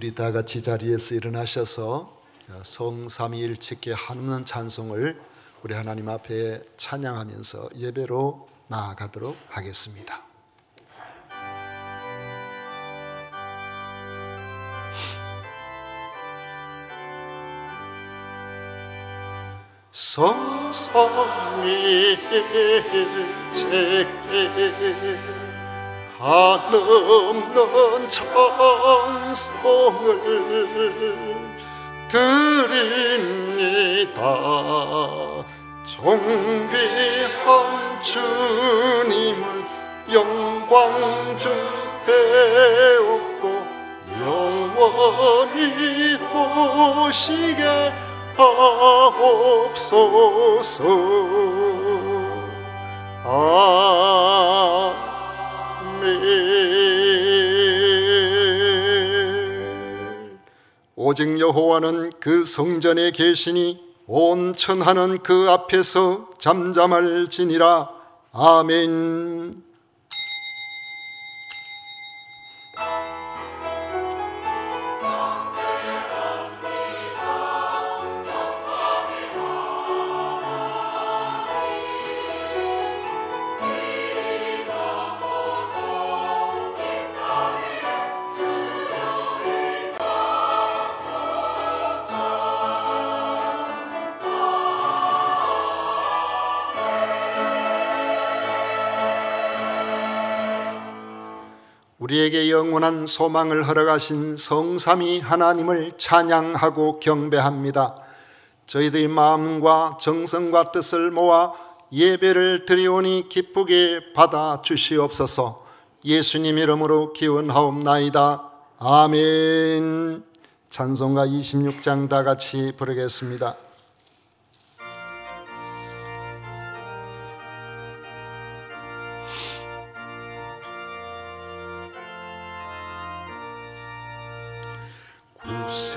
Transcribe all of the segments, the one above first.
우리 다 같이 자리에서 일어나셔서 성삼위일체께 한없는 찬송을 우리 하나님 앞에 찬양하면서 예배로 나아가도록 하겠습니다. 성삼위일체께 한없는 찬송을 드립니다. 존귀한 주님을 영광 주옵고 영원히 오시게 하옵소서. 오직 여호와는 그 성전에 계시니 온 천하는 그 앞에서 잠잠할지니라. 아멘. 우리에게 영원한 소망을 허락하신 성삼위 하나님을 찬양하고 경배합니다. 저희들의 마음과 정성과 뜻을 모아 예배를 드리오니 기쁘게 받아 주시옵소서. 예수님 이름으로 기원하옵나이다. 아멘. 찬송가 26장 다 같이 부르겠습니다.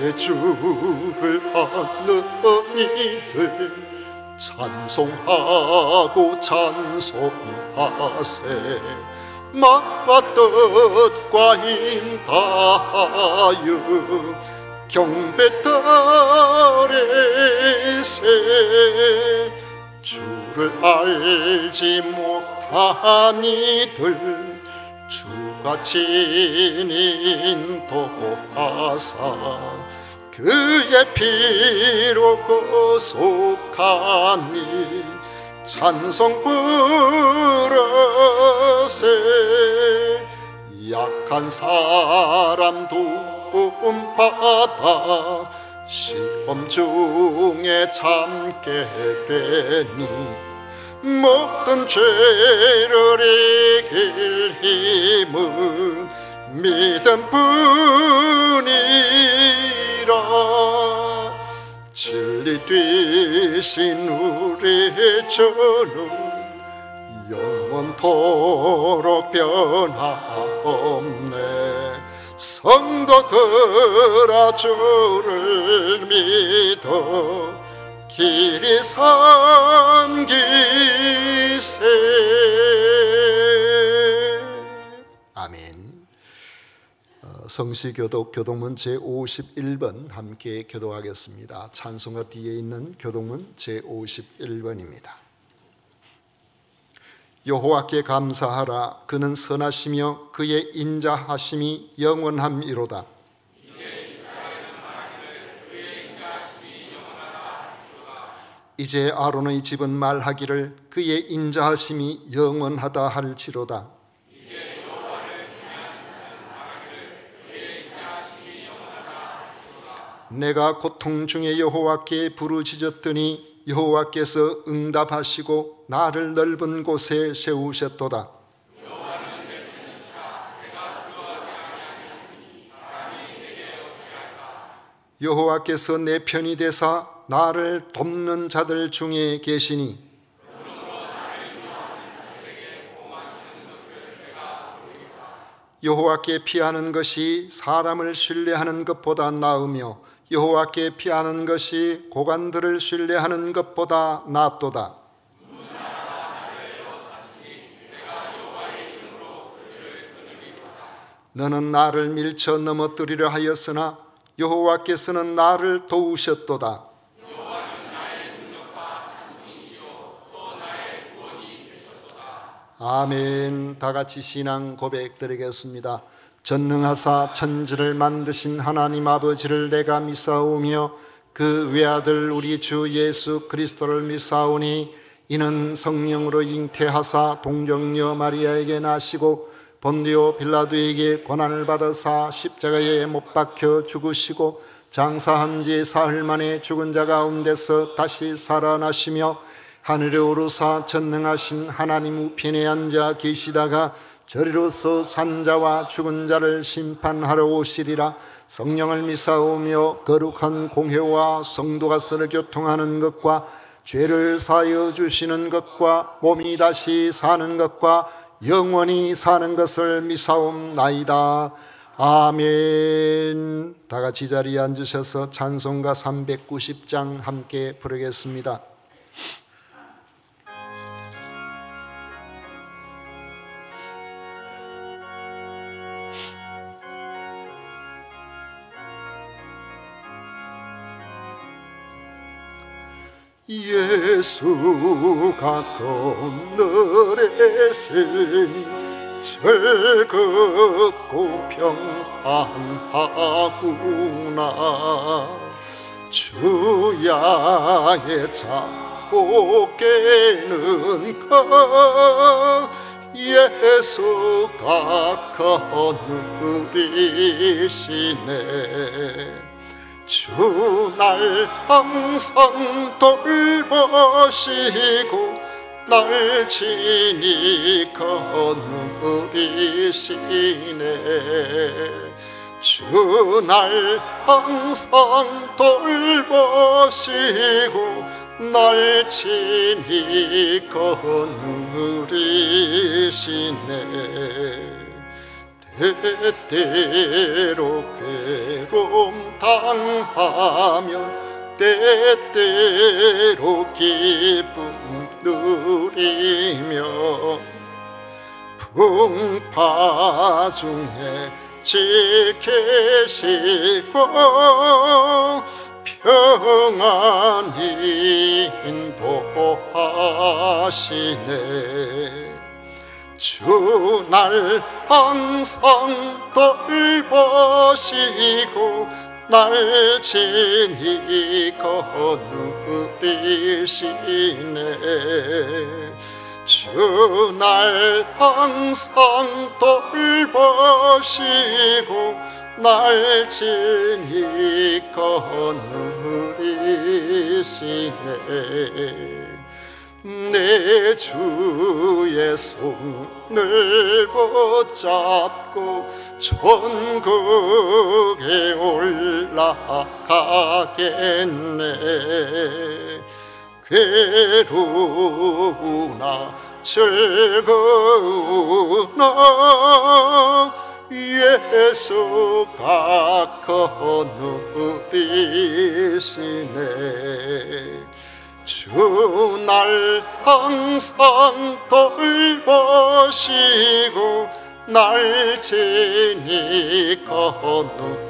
구세주를 아는 이들 찬송하고 찬송하세. 마음과 뜻과 힘 다하여 경배 드리세. 주를 알지 못한 이들 주같이 인도하사 그의 피로 구속하니 찬송 부르세. 약한 사람 도움받아 시험 중에 참게 되니 모든 죄를 이길 힘은 믿음뿐이라. 진리 되신 우리 주는 영원토록 변함없네. 성도들아 주를 믿어 길이 섬기세. 아멘. 성시교독 교독문 제51번 함께 교독하겠습니다. 찬송가 뒤에 있는 교독문 제51번입니다. 여호와께 감사하라. 그는 선하시며 그의 인자하심이 영원함이로다. 이제 아론의 집은 말하기를 그의 인자하심이 영원하다 할지로다. 내가 고통 중에 여호와께 부르짖었더니 여호와께서 응답하시고 나를 넓은 곳에 세우셨도다. 여호와께서 내 편이 되사 나를 돕는 자들 중에 계시니 여호와께 피하는 것이 사람을 신뢰하는 것보다 나으며 여호와께 피하는 것이 고관들을 신뢰하는 것보다 낫도다. 너는 나를 밀쳐 넘어뜨리려 하였으나 여호와께서는 나를 도우셨도다. 아멘. 다 같이 신앙 고백 드리겠습니다. 전능하사 천지를 만드신 하나님 아버지를 내가 믿사오며 그 외아들 우리 주 예수 그리스도를 믿사오니 이는 성령으로 잉태하사 동정녀 마리아에게 나시고 본디오 빌라도에게 고난을 받으사 십자가에 못 박혀 죽으시고 장사한 지 사흘 만에 죽은 자 가운데서 다시 살아나시며 하늘에 오르사 전능하신 하나님 우편에 앉아 계시다가 저리로서 산자와 죽은 자를 심판하러 오시리라. 성령을 믿사오며 거룩한 공회와 성도가 서로 교통하는 것과 죄를 사하여 주시는 것과 몸이 다시 사는 것과 영원히 사는 것을 믿사옵나이다. 아멘. 다 같이 자리에 앉으셔서 찬송가 390장 함께 부르겠습니다. 예수가 그늘에 세니 즐겁고 평안하구나. 주야의 자고 깨는 것 예수가 거느리시네. 주 날 항상 돌보시고 날 친히 거느리시네. 주 날 항상 돌보시고 날 친히 거느리시네. 때때로 괴로움 당하면 때때로 기쁨 누리며 풍파 중에 지키시고 평안히 인도하시네. 주 날 항상 돌보시고 날 친히 거느리시네. 주 날 항상 돌보시고 날 친히 거느리시네. 내 주의 손을 붙잡고 천국에 올라가겠네. 괴로우나 즐거우나 예수가 거느리시네. 주 날 항상 돌보시고 날 친히 거느리시네.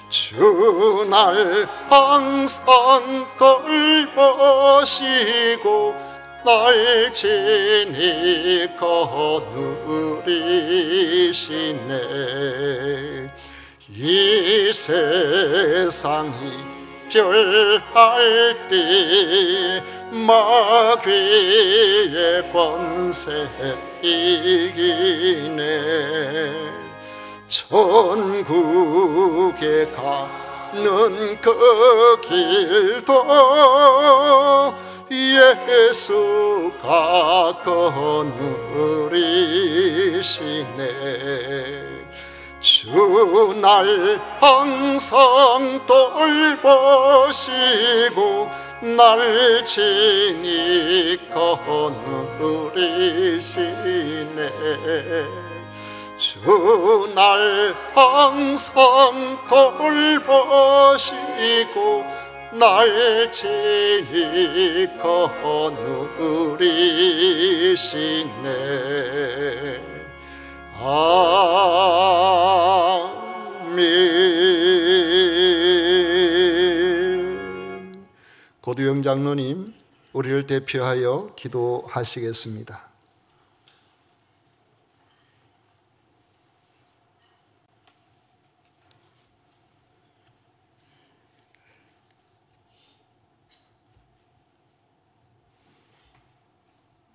주 날 항상 돌보시고 날 친히 거느리시네. 이 세상이 별할 때 마귀의 권세 이기네. 천국에 가는 그 길도 예수가 거느리시네. 주 날 항상 돌보시고 날 친히 거느리시네. 주 날 항상 돌보시고 날 지고 누리시네. 아멘. 고두영 장로님, 우리를 대표하여 기도하시겠습니다.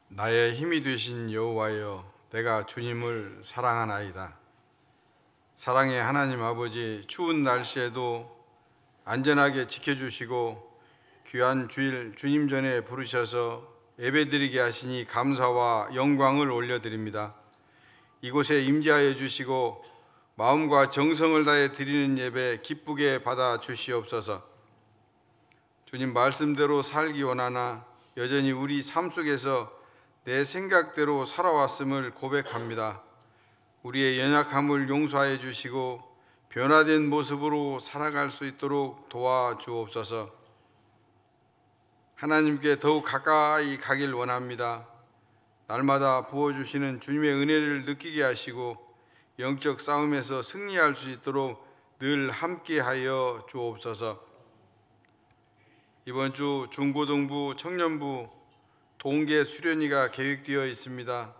나의 힘이 되신 여호와여, 내가 주님을 사랑하나이다. 사랑의 하나님 아버지, 추운 날씨에도 안전하게 지켜주시고 귀한 주일 주님 전에 부르셔서 예배드리게 하시니 감사와 영광을 올려드립니다. 이곳에 임재하여 주시고 마음과 정성을 다해 드리는 예배 기쁘게 받아 주시옵소서. 주님 말씀대로 살기 원하나 여전히 우리 삶 속에서 내 생각대로 살아왔음을 고백합니다. 우리의 연약함을 용서하여 주시고 변화된 모습으로 살아갈 수 있도록 도와주옵소서. 하나님께 더욱 가까이 가길 원합니다. 날마다 부어주시는 주님의 은혜를 느끼게 하시고 영적 싸움에서 승리할 수 있도록 늘 함께하여 주옵소서. 이번 주 중고등부, 청년부 동계 수련회가 계획되어 있습니다.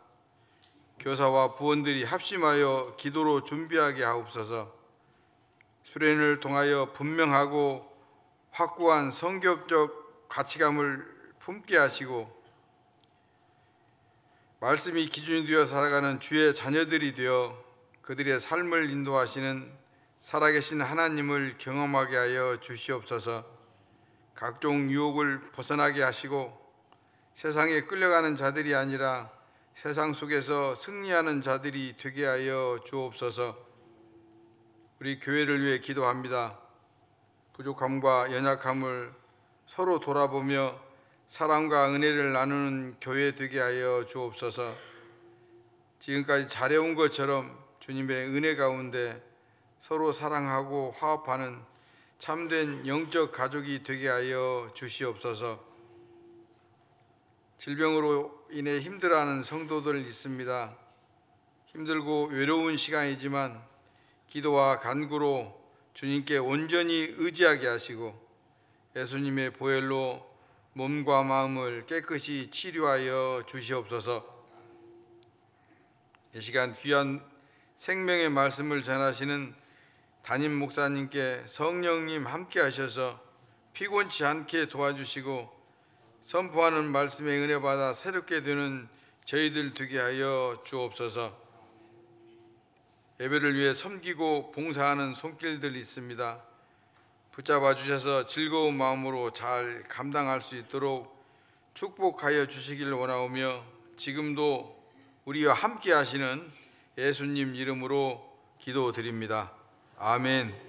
교사와 부원들이 합심하여 기도로 준비하게 하옵소서. 수련을 통하여 분명하고 확고한 성격적 가치감을 품게 하시고 말씀이 기준이 되어 살아가는 주의 자녀들이 되어 그들의 삶을 인도하시는 살아계신 하나님을 경험하게 하여 주시옵소서. 각종 유혹을 벗어나게 하시고 세상에 끌려가는 자들이 아니라 세상 속에서 승리하는 자들이 되게 하여 주옵소서. 우리 교회를 위해 기도합니다. 부족함과 연약함을 서로 돌아보며 사랑과 은혜를 나누는 교회 되게 하여 주옵소서. 지금까지 잘해온 것처럼 주님의 은혜 가운데 서로 사랑하고 화합하는 참된 영적 가족이 되게 하여 주시옵소서. 질병으로 인해 힘들어하는 성도들 있습니다. 힘들고 외로운 시간이지만 기도와 간구로 주님께 온전히 의지하게 하시고 예수님의 보혈로 몸과 마음을 깨끗이 치료하여 주시옵소서. 이 시간 귀한 생명의 말씀을 전하시는 담임 목사님께 성령님 함께 하셔서 피곤치 않게 도와주시고 선포하는 말씀의 은혜 받아 새롭게 되는 저희들 되게 하여 주옵소서. 예배를 위해 섬기고 봉사하는 손길들 있습니다. 붙잡아 주셔서 즐거운 마음으로 잘 감당할 수 있도록 축복하여 주시길 원하오며 지금도 우리와 함께 하시는 예수님 이름으로 기도드립니다. 아멘.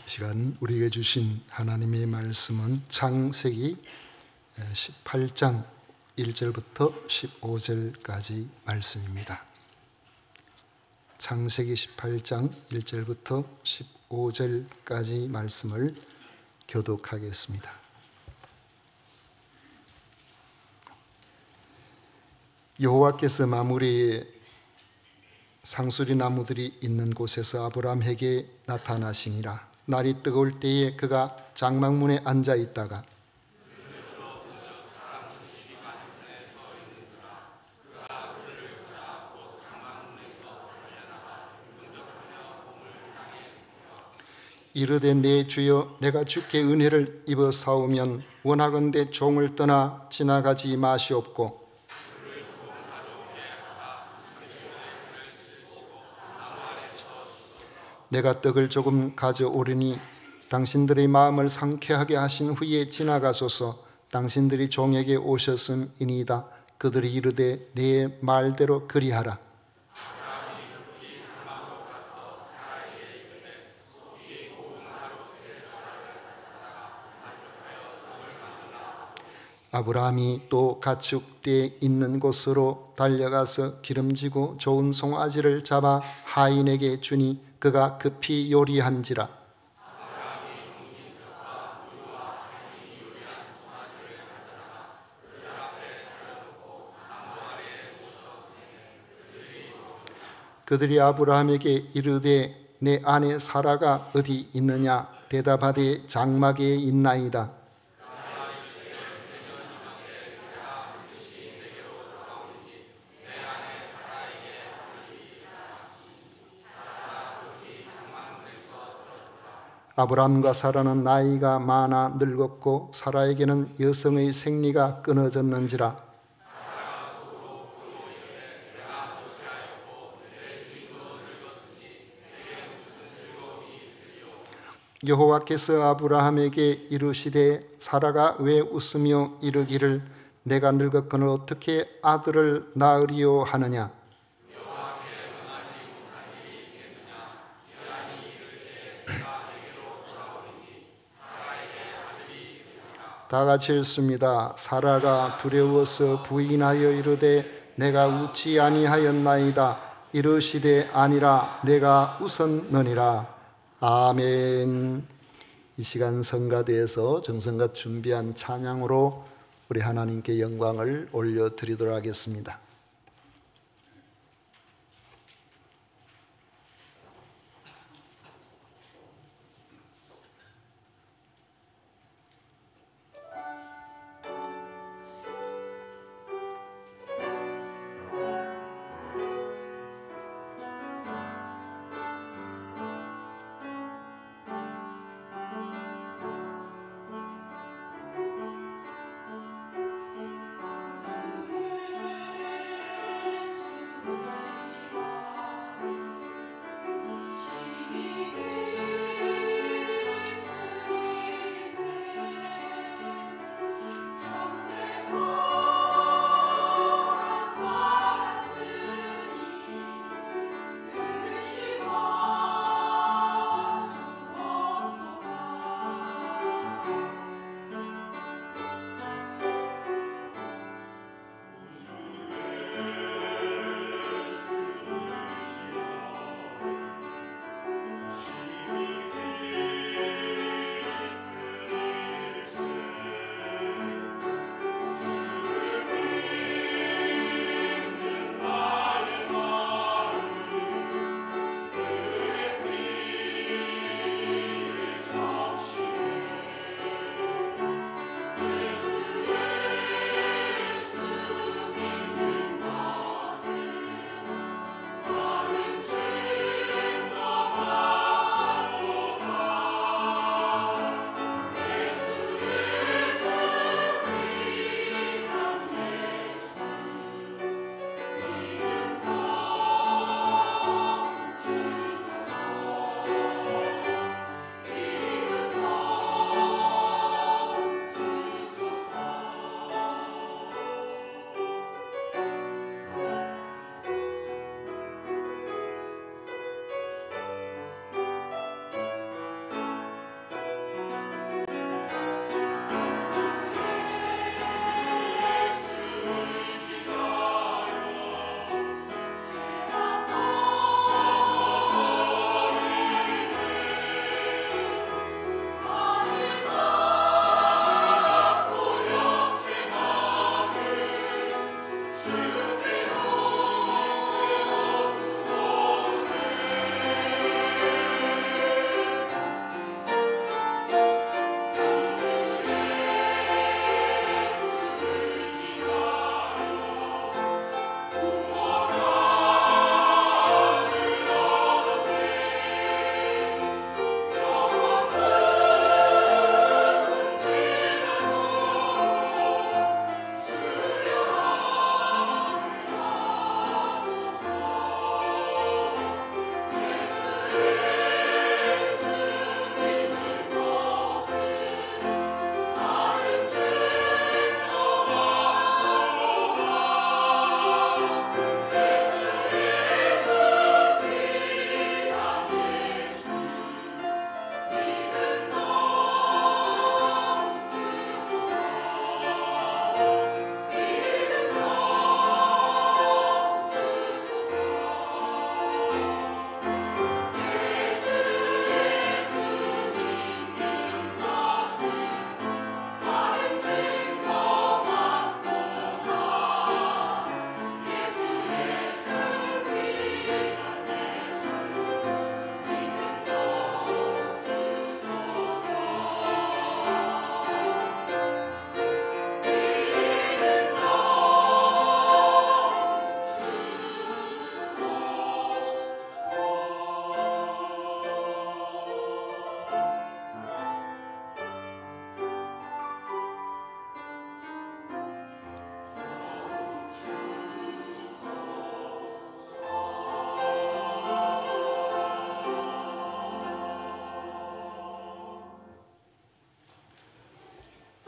이 시간 우리에게 주신 하나님의 말씀은 창세기 18장 1절부터 15절까지 말씀입니다. 창세기 18장 1절부터 15절까지 말씀을 교독하겠습니다. 여호와께서 마므리에 상수리 나무들이 있는 곳에서 아브람에게 나타나시니라. 날이 뜨거울 때에 그가 장막문에 앉아 있다가 이르되 내 주여 내가 주께 은혜를 입어 사오면 원하건대 종을 떠나 지나가지 마시옵고 내가 떡을 조금 가져오리니 당신들의 마음을 상쾌하게 하신 후에 지나가소서. 당신들이 종에게 오셨음이니이다. 그들이 이르되 내 말대로 그리하라. 아브라함이 또 가축대 있는 곳으로 달려가서 기름지고 좋은 송아지를 잡아 하인에게 주니 그가 급히 요리한지라. 그들이 아브라함에게 이르되 내 아내 사라가 어디 있느냐? 대답하되 장막에 있나이다. 아브라함과 사라는 나이가 많아 늙었고 사라에게는 여성의 생리가 끊어졌는지라. 여호와께서 아브라함에게 이르시되 사라가 왜 웃으며 이르기를 내가 늙었거늘 어떻게 아들을 낳으리요 하느냐. 다 같이 읽습니다. 사라가 두려워서 부인하여 이르되 내가 웃지 아니하였나이다. 이르시되 아니라 내가 웃었느니라. 아멘. 이 시간 성가대에서 정성껏 준비한 찬양으로 우리 하나님께 영광을 올려드리도록 하겠습니다.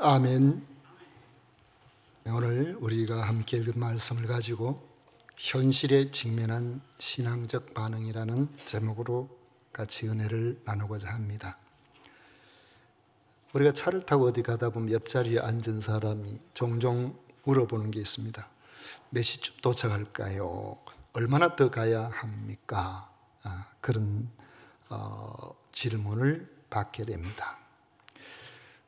아멘. 오늘 우리가 함께 읽은 말씀을 가지고 현실에 직면한 신앙적 반응이라는 제목으로 같이 은혜를 나누고자 합니다. 우리가 차를 타고 어디 가다 보면 옆자리에 앉은 사람이 종종 물어보는 게 있습니다. 몇 시쯤 도착할까요? 얼마나 더 가야 합니까? 그런 질문을 받게 됩니다.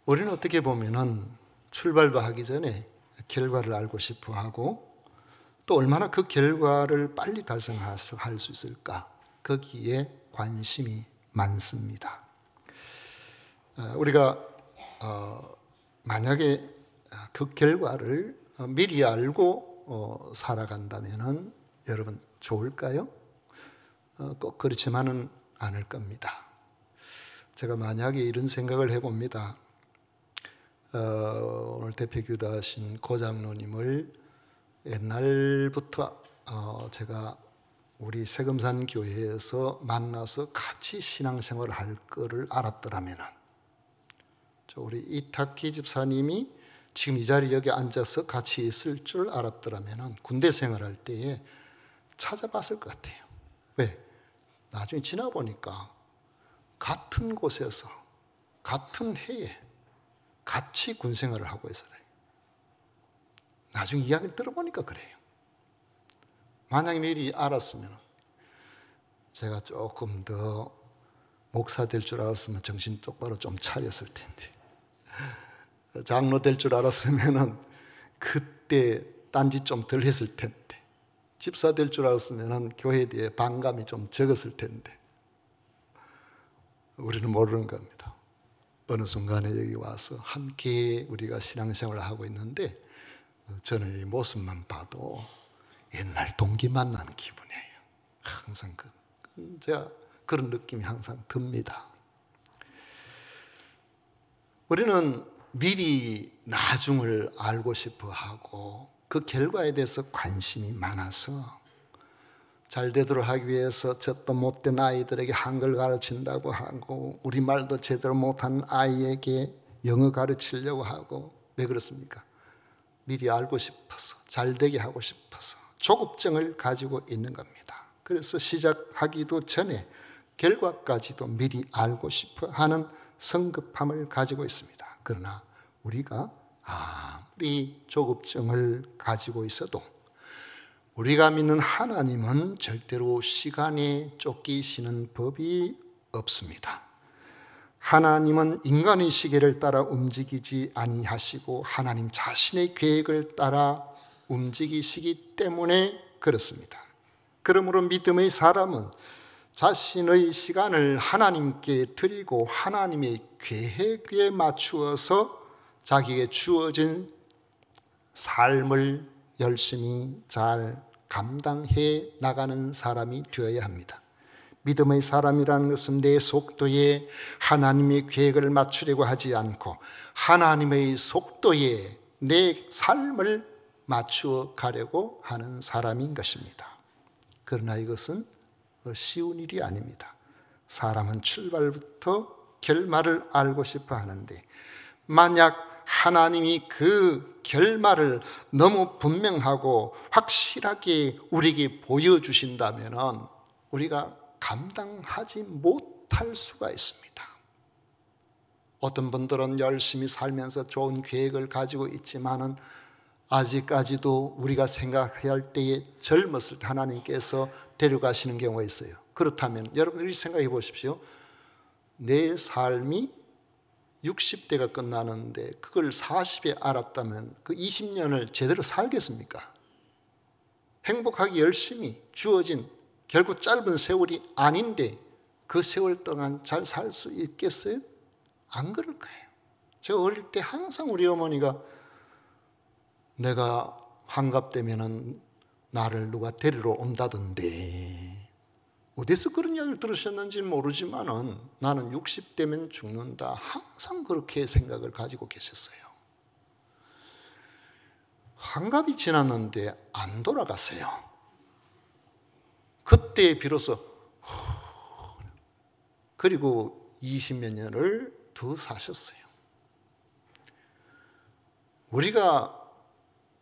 우리는 어떻게 보면은 출발도 하기 전에 결과를 알고 싶어 하고 또 얼마나 그 결과를 빨리 달성할 수 있을까? 거기에 관심이 많습니다. 우리가 만약에 그 결과를 미리 알고 살아간다면 여러분 좋을까요? 꼭 그렇지만은 않을 겁니다. 제가 만약에 이런 생각을 해봅니다. 오늘 대표교도하신 고장로님을 옛날부터 제가 우리 세금산 교회에서 만나서 같이 신앙생활을 할 거를 알았더라면 우리 이탁기 집사님이 지금 이 자리에 여기 앉아서 같이 있을 줄 알았더라면 군대 생활할 때에 찾아봤을 것 같아요. 왜? 나중에 지나보니까 같은 곳에서 같은 해에 같이 군생활을 하고 있어요. 나중에 이야기를 들어보니까 그래요. 만약에 미리 알았으면 제가 조금 더 목사 될 줄 알았으면 정신 똑바로 좀 차렸을 텐데, 장로 될 줄 알았으면 그때 딴짓 좀 덜 했을 텐데, 집사 될 줄 알았으면 교회에 대해 반감이 좀 적었을 텐데, 우리는 모르는 겁니다. 어느 순간에 여기 와서 함께 우리가 신앙생활을 하고 있는데 저는 이 모습만 봐도 옛날 동기 만나는 기분이에요. 항상 제가 그런 느낌이 항상 듭니다. 우리는 미리 나중을 알고 싶어 하고 그 결과에 대해서 관심이 많아서 잘 되도록 하기 위해서 저도 못된 아이들에게 한글 가르친다고 하고 우리말도 제대로 못한 아이에게 영어 가르치려고 하고, 왜 그렇습니까? 미리 알고 싶어서, 잘 되게 하고 싶어서 조급증을 가지고 있는 겁니다. 그래서 시작하기도 전에 결과까지도 미리 알고 싶어 하는 성급함을 가지고 있습니다. 그러나 우리가 아무리 조급증을 가지고 있어도 우리가 믿는 하나님은 절대로 시간에 쫓기시는 법이 없습니다. 하나님은 인간의 시계를 따라 움직이지 아니하시고 하나님 자신의 계획을 따라 움직이시기 때문에 그렇습니다. 그러므로 믿음의 사람은 자신의 시간을 하나님께 드리고 하나님의 계획에 맞추어서 자기에게 주어진 삶을 열심히 잘 감당해 나가는 사람이 되어야 합니다. 믿음의 사람이라는 것은 내 속도에 하나님의 계획을 맞추려고 하지 않고 하나님의 속도에 내 삶을 맞추어 가려고 하는 사람인 것입니다. 그러나 이것은 쉬운 일이 아닙니다. 사람은 출발부터 결말을 알고 싶어 하는데 만약 하나님이 그 결말을 너무 분명하고 확실하게 우리에게 보여주신다면 우리가 감당하지 못할 수가 있습니다. 어떤 분들은 열심히 살면서 좋은 계획을 가지고 있지만은 아직까지도 우리가 생각해야 할 때에 젊었을 때 하나님께서 데려가시는 경우가 있어요. 그렇다면 여러분들이 생각해 보십시오. 내 삶이 60대가 끝나는데 그걸 40에 알았다면 그 20년을 제대로 살겠습니까? 행복하게 열심히 주어진 결국 짧은 세월이 아닌데 그 세월 동안 잘 살 수 있겠어요? 안 그럴 거예요. 제가 어릴 때 항상 우리 어머니가 내가 환갑되면은 나를 누가 데리러 온다던데, 어디서 그런 이야기를 들으셨는지는 모르지만은 나는 60대면 죽는다, 항상 그렇게 생각을 가지고 계셨어요. 환갑이 지났는데 안 돌아갔어요. 그때 비로소 그리고 20몇 년을 더 사셨어요. 우리가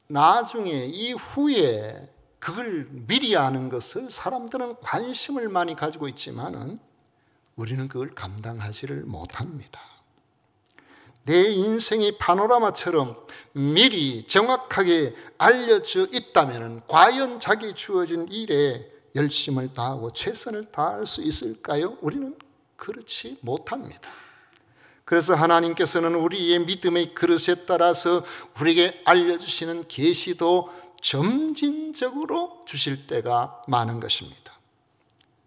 나중에 이후에 그걸 미리 아는 것을 사람들은 관심을 많이 가지고 있지만은 우리는 그걸 감당하지를 못합니다. 내 인생이 파노라마처럼 미리 정확하게 알려져 있다면 과연 자기 주어진 일에 열심을 다하고 최선을 다할 수 있을까요? 우리는 그렇지 못합니다. 그래서 하나님께서는 우리의 믿음의 그릇에 따라서 우리에게 알려주시는 계시도 점진적으로 주실 때가 많은 것입니다.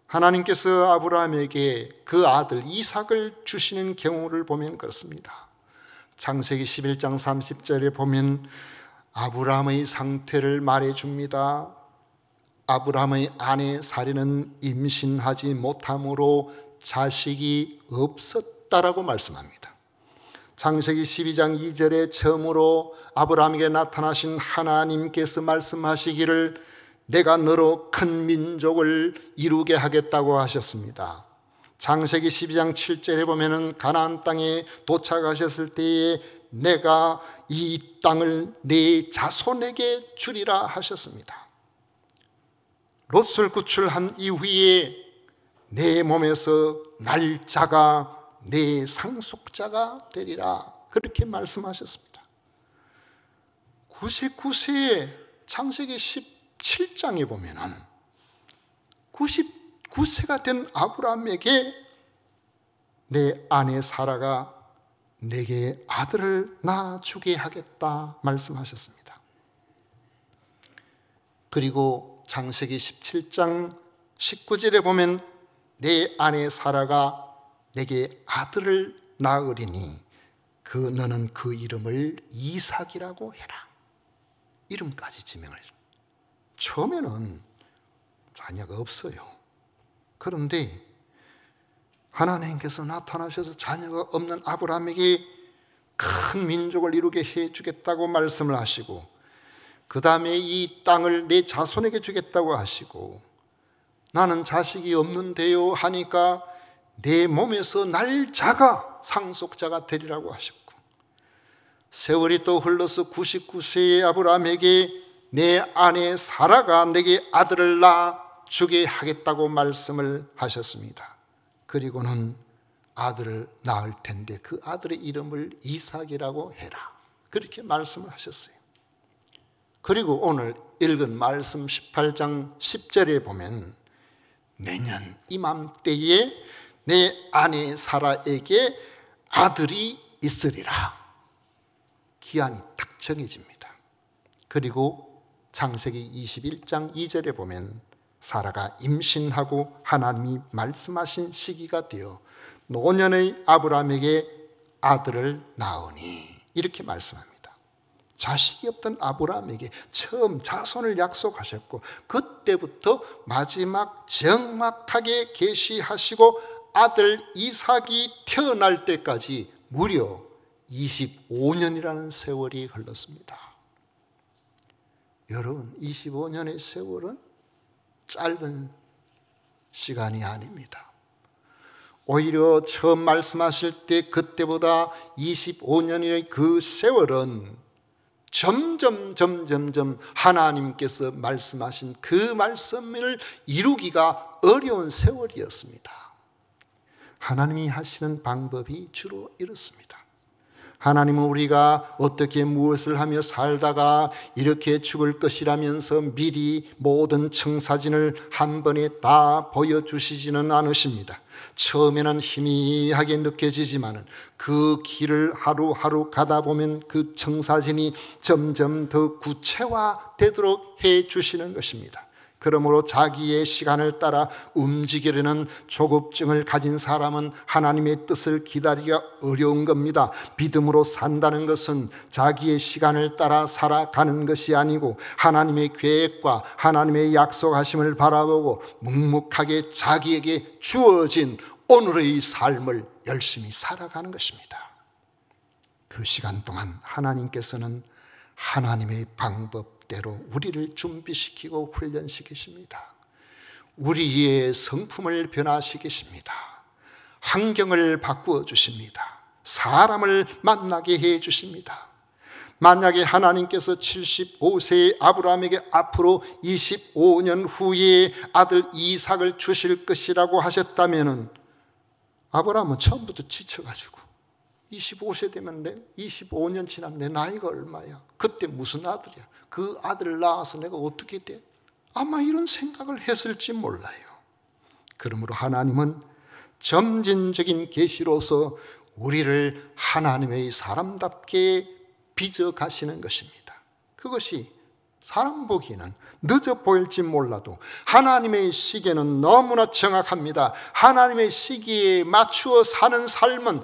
하나님께서 아브라함에게 그 아들 이삭을 주시는 경우를 보면 그렇습니다. 창세기 11장 30절에 보면 아브라함의 상태를 말해줍니다. 아브라함의 아내 사례는 임신하지 못함으로 자식이 없었다라고 말씀합니다. 창세기 12장 2절에 처음으로 아브라함에게 나타나신 하나님께서 말씀하시기를 내가 너로 큰 민족을 이루게 하겠다고 하셨습니다. 창세기 12장 7절에 보면은 가나안 땅에 도착하셨을 때에 내가 이 땅을 네 자손에게 주리라 하셨습니다. 롯을 구출한 이후에 내 몸에서 날짜가 내 상속자가 되리라 그렇게 말씀하셨습니다. 99세에 창세기 17장에 보면은 99세가 된 아브라함에게 내 아내 사라가 내게 아들을 낳아주게 하겠다 말씀하셨습니다. 그리고 창세기 17장 19절에 보면 내 아내 사라가 내게 아들을 낳으리니 너는 그 이름을 이삭이라고 해라. 이름까지 지명을 해요. 처음에는 자녀가 없어요. 그런데 하나님께서 나타나셔서 자녀가 없는 아브라함에게 큰 민족을 이루게 해주겠다고 말씀을 하시고 그 다음에 이 땅을 내 자손에게 주겠다고 하시고 나는 자식이 없는데요 하니까 내 몸에서 날짜가 상속자가 되리라고 하셨고 세월이 또 흘러서 99세의 아브라함에게 내 아내 사라가 내게 아들을 낳아주게 하겠다고 말씀을 하셨습니다. 그리고는 아들을 낳을 텐데 그 아들의 이름을 이삭이라고 해라 그렇게 말씀을 하셨어요. 그리고 오늘 읽은 말씀 18장 10절에 보면 내년 이맘때에 내 아내 사라에게 아들이 있으리라 기한이 딱 정해집니다. 그리고 창세기 21장 2절에 보면 사라가 임신하고 하나님이 말씀하신 시기가 되어 노년의 아브라함에게 아들을 낳으니 이렇게 말씀합니다. 자식이 없던 아브라함에게 처음 자손을 약속하셨고 그때부터 마지막 정확하게 계시하시고 아들 이삭이 태어날 때까지 무려 25년이라는 세월이 흘렀습니다. 여러분 25년의 세월은 짧은 시간이 아닙니다. 오히려 처음 말씀하실 때 그때보다 25년의 그 세월은 점점 하나님께서 말씀하신 그 말씀을 이루기가 어려운 세월이었습니다. 하나님이 하시는 방법이 주로 이렇습니다. 하나님은 우리가 어떻게 무엇을 하며 살다가 이렇게 죽을 것이라면서 미리 모든 청사진을 한 번에 다 보여주시지는 않으십니다. 처음에는 희미하게 느껴지지만 그 길을 하루하루 가다 보면 그 청사진이 점점 더 구체화되도록 해주시는 것입니다. 그러므로 자기의 시간을 따라 움직이려는 조급증을 가진 사람은 하나님의 뜻을 기다리기가 어려운 겁니다. 믿음으로 산다는 것은 자기의 시간을 따라 살아가는 것이 아니고 하나님의 계획과 하나님의 약속하심을 바라보고 묵묵하게 자기에게 주어진 오늘의 삶을 열심히 살아가는 것입니다. 그 시간 동안 하나님께서는 하나님의 방법대로 우리를 준비시키고 훈련시키십니다. 우리의 성품을 변화시키십니다. 환경을 바꾸어 주십니다. 사람을 만나게 해 주십니다. 만약에 하나님께서 75세의 아브라함에게 앞으로 25년 후에 아들 이삭을 주실 것이라고 하셨다면 아브라함은 처음부터 지쳐가지고 25세 되면 25년 지나면 내 나이가 얼마야? 그때 무슨 아들이야? 그 아들을 낳아서 내가 어떻게 돼? 아마 이런 생각을 했을지 몰라요. 그러므로 하나님은 점진적인 계시로서 우리를 하나님의 사람답게 빚어 가시는 것입니다. 그것이 사람 보기에는 늦어 보일지 몰라도 하나님의 시계는 너무나 정확합니다. 하나님의 시기에 맞추어 사는 삶은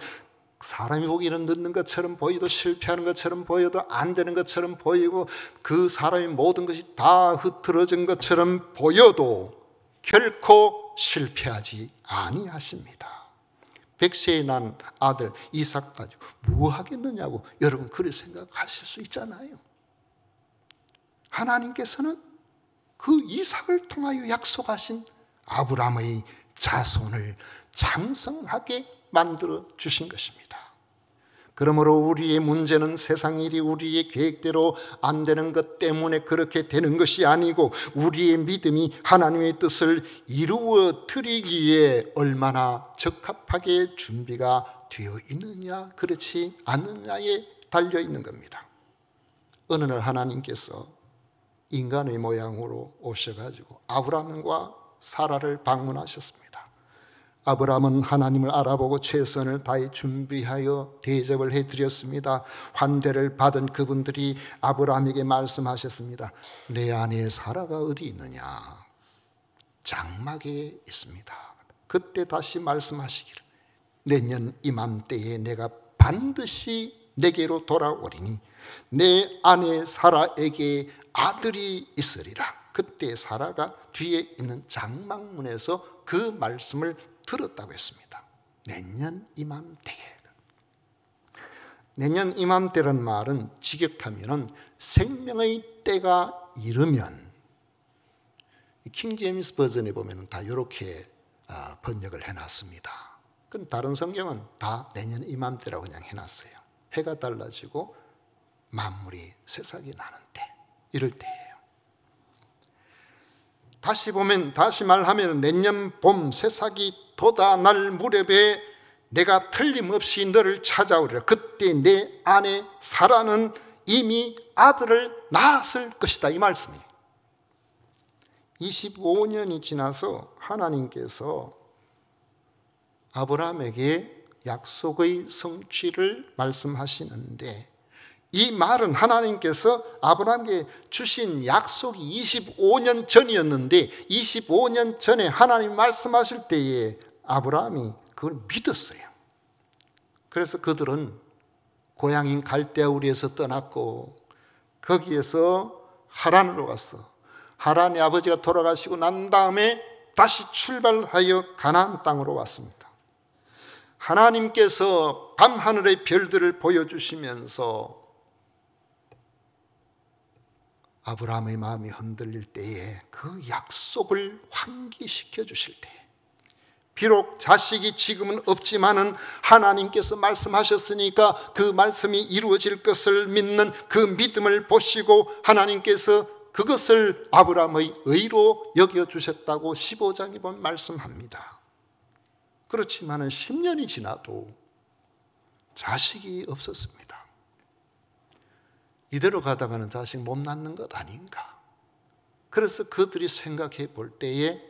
사람이 보기에는 늦는 것처럼 보여도, 실패하는 것처럼 보여도, 안 되는 것처럼 보이고, 그 사람의 모든 것이 다 흐트러진 것처럼 보여도 결코 실패하지 아니하십니다. 100세에 난 아들 이삭 가지고 뭐 하겠느냐고 여러분 그렇게 생각하실 수 있잖아요. 하나님께서는 그 이삭을 통하여 약속하신 아브라함의 자손을 장성하게 만들어 주신 것입니다. 그러므로 우리의 문제는 세상 일이 우리의 계획대로 안 되는 것 때문에 그렇게 되는 것이 아니고, 우리의 믿음이 하나님의 뜻을 이루어 드리기에 얼마나 적합하게 준비가 되어 있느냐 그렇지 않느냐에 달려 있는 겁니다. 어느 날 하나님께서 인간의 모양으로 오셔가지고 아브라함과 사라를 방문하셨습니다. 아브라함은 하나님을 알아보고 최선을 다해 준비하여 대접을 해드렸습니다. 환대를 받은 그분들이 아브라함에게 말씀하셨습니다. 내 아내 사라가 어디 있느냐? 장막에 있습니다. 그때 다시 말씀하시기를, 내년 이맘때에 내가 반드시 내게로 돌아오리니 내 아내 사라에게 아들이 있으리라. 그때 사라가 뒤에 있는 장막문에서 그 말씀을 들었다고 했습니다. 내년 이맘때에. 내년 이맘때란 말은 직역하면 생명의 때가 이르면, 킹 제임스 버전에 보면 다 이렇게 번역을 해놨습니다. 그건 다른 성경은 다 내년 이맘때라고 그냥 해놨어요. 해가 달라지고 만물이 새싹이 나는 때, 이럴 때예요. 다시 말하면 내년 봄 새싹이 돋아날 무렵에 내가 틀림없이 너를 찾아오리라. 그때 내 아내 사라는 이미 아들을 낳았을 것이다, 이 말씀이에요. 25년이 지나서 하나님께서 아브라함에게 약속의 성취를 말씀하시는데, 이 말은 하나님께서 아브라함에게 주신 약속이 25년 전이었는데 25년 전에 하나님 말씀하실 때에 아브라함이 그걸 믿었어요. 그래서 그들은 고향인 갈대아우리에서 떠났고 거기에서 하란으로 갔어. 하란의 아버지가 돌아가시고 난 다음에 다시 출발하여 가나안 땅으로 왔습니다. 하나님께서 밤하늘의 별들을 보여주시면서 아브라함의 마음이 흔들릴 때에 그 약속을 환기시켜 주실 때, 비록 자식이 지금은 없지만은 하나님께서 말씀하셨으니까 그 말씀이 이루어질 것을 믿는 그 믿음을 보시고 하나님께서 그것을 아브라함의 의로 여겨주셨다고 15장에 보면 말씀합니다. 그렇지만은 10년이 지나도 자식이 없었습니다. 이대로 가다가는 자식 못 낳는 것 아닌가. 그래서 그들이 생각해 볼 때에